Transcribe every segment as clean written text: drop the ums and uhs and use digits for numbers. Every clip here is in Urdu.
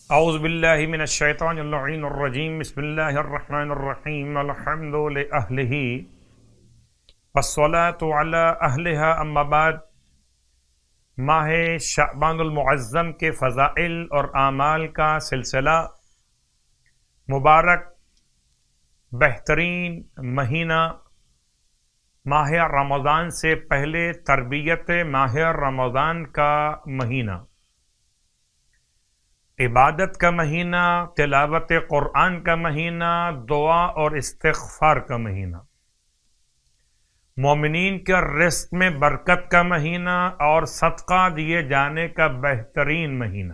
اعوذ باللہ من الشیطان اللعین الرجیم بسم اللہ الرحمن الرحیم الحمد لأہلہ والصلاة علی اہلہا اما بعد۔ ماہ شعبان المعظم کے فضائل اور اعمال کا سلسلہ، مبارک بہترین مہینہ ماہ رمضان سے پہلے تربیت ماہ رمضان کا مہینہ، عبادت کا مہینہ، تلاوت قرآن کا مہینہ، دعا اور استغفار کا مہینہ، مومنین کے رزق میں برکت کا مہینہ اور صدقہ دیے جانے کا بہترین مہینہ۔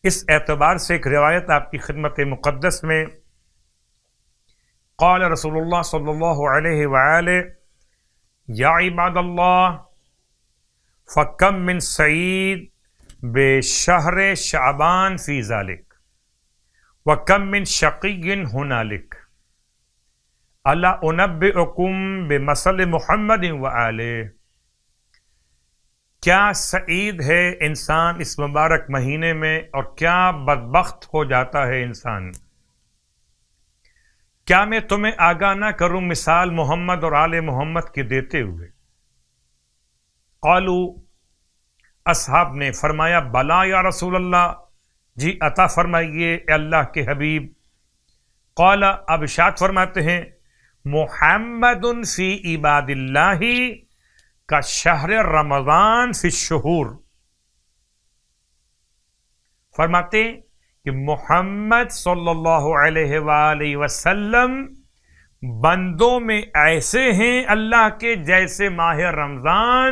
اس اعتبار سے ایک روایت آپ کی خدمت مقدس میں، قال رسول اللہ صلی اللہ علیہ وآلہ یا عباد اللہ فکم من سعید بشہر شعبان فی ذالک وکم من شقی ہنالک الا انبئکم بمثل محمد وآلہ۔ کیا سعید ہے انسان اس مبارک مہینے میں، اور کیا بدبخت ہو جاتا ہے انسان۔ کیا میں تمہیں آگاہ نہ کروں مثال محمد اور آل محمد کی دیتے ہوئے؟ قالوا، اصحاب نے فرمایا، بلا یا رسول اللہ، جی عطا فرمائیے اے اللہ کے حبیب۔ قال، اب ارشاد فرماتے ہیں، محمد فی عباد اللہ کا شہر رمضان فی الشہور۔ فرماتے کہ محمد صلی اللہ علیہ وآلہ وسلم بندوں میں ایسے ہیں اللہ کے جیسے ماہ رمضان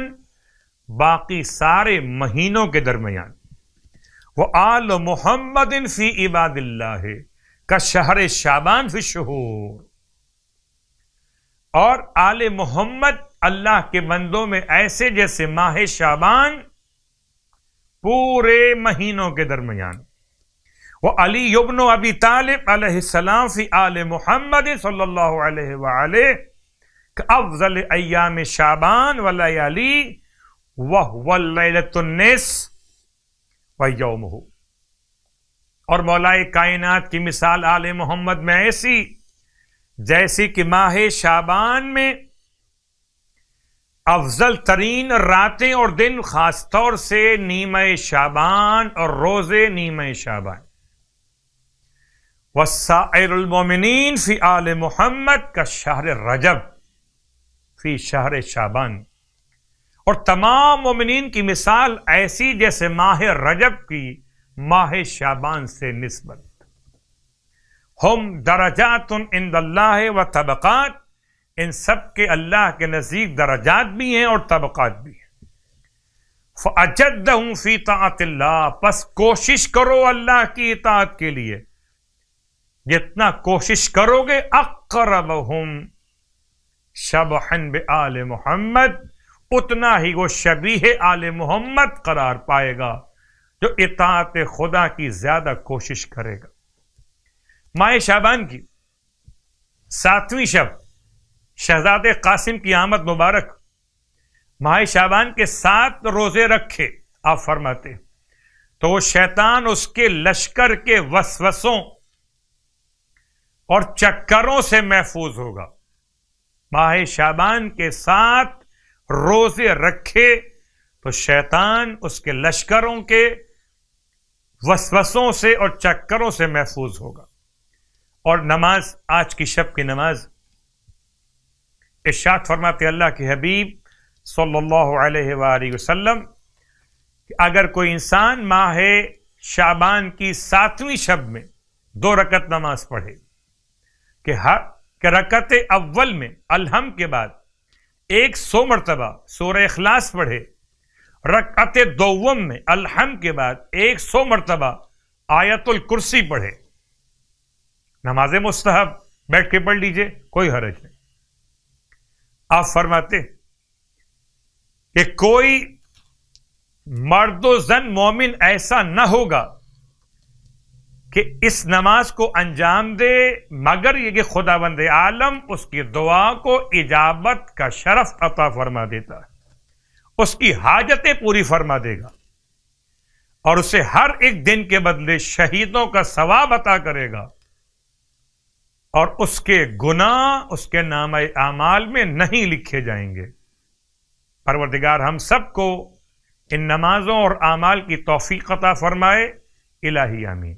باقی سارے مہینوں کے درمیان۔ وآل محمد فی عباد اللہ کا شہر شعبان فی الشہور، اور آل محمد اللہ کے بندوں میں ایسے جیسے ماہ شعبان پورے مہینوں کے درمیان۔ وعلی ابن ابی طالب علیہ السلام فی آل محمد صلی اللہ علیہ وآلہ کا افضل ایام شعبان ولیالی وَهُوَ اللَّيْلَةُ النِّصْفُ وَيَوْمُهُ۔ اور مولائے کائنات کی مثال آل محمد میں ایسی جیسی کہ ماہ شعبان میں افضل ترین راتیں اور دن، خاص طور سے نیمہ شعبان اور روزے نیمہ شعبان۔ وَسَائِرُ الْمُؤْمِنِينَ فِي آلِ محمد کا شہر رجب فی شہر شعبان۔ اور تمام مومنین کی مثال ایسی جیسے ماہ رجب کی ماہ شعبان سے نسبت۔ ہم درجات عند اللہ و طبقات، ان سب کے اللہ کے نزدیک درجات بھی ہیں اور طبقات بھی ہیں۔ فَأَجَدَّهُمْ فِي طَاعَةِ اللَّهِ، پس کوشش کرو اللہ کی اطاعت کے لیے، جتنا کوشش کرو گے اقربہم شبحا بآل محمد، اتنا ہی وہ شبیہ آل محمد قرار پائے گا جو اطاعت خدا کی زیادہ کوشش کرے گا۔ ماہ شعبان کی 7ویں شب شہزادے قاسم کی آمد مبارک، ماہ شعبان کے 7 روزے رکھے آپ فرماتے تو وہ شیطان اس کے لشکر کے وسوسوں اور چکروں سے محفوظ ہوگا۔ ماہ شعبان کے 7 روزے رکھے تو شیطان اس کے لشکروں کے وسوسوں سے اور چکروں سے محفوظ ہوگا۔ اور نماز، آج کی شب کی نماز، ارشاد فرماتے اللہ کے حبیب صلی اللہ علیہ وآلہ وسلم کہ اگر کوئی انسان ماہ شعبان کی 7ویں شب میں 2 رکعت نماز پڑھے، کہ رکعت اول میں الحمد کے بعد 100 مرتبہ سورہ اخلاص پڑھے، رکعت دوم میں الحمد کے بعد 100 مرتبہ آیت الکرسی پڑھے، نماز مستحب بیٹھ کے پڑھ لیجئے، کوئی حرج نہیں۔ آپ فرماتے کہ کوئی مرد و زن مومن ایسا نہ ہوگا کہ اس نماز کو انجام دے مگر یہ کہ خداوند عالم اس کی دعا کو اجابت کا شرف عطا فرما دیتا ہے، اس کی حاجتیں پوری فرما دے گا۔ اور اسے ہر ایک دن کے بدلے شہیدوں کا ثواب عطا کرے گا، اور اس کے گناہ اس کے نامہ اعمال میں نہیں لکھے جائیں گے۔ پروردگار ہم سب کو ان نمازوں اور اعمال کی توفیق عطا فرمائے، الہی آمین۔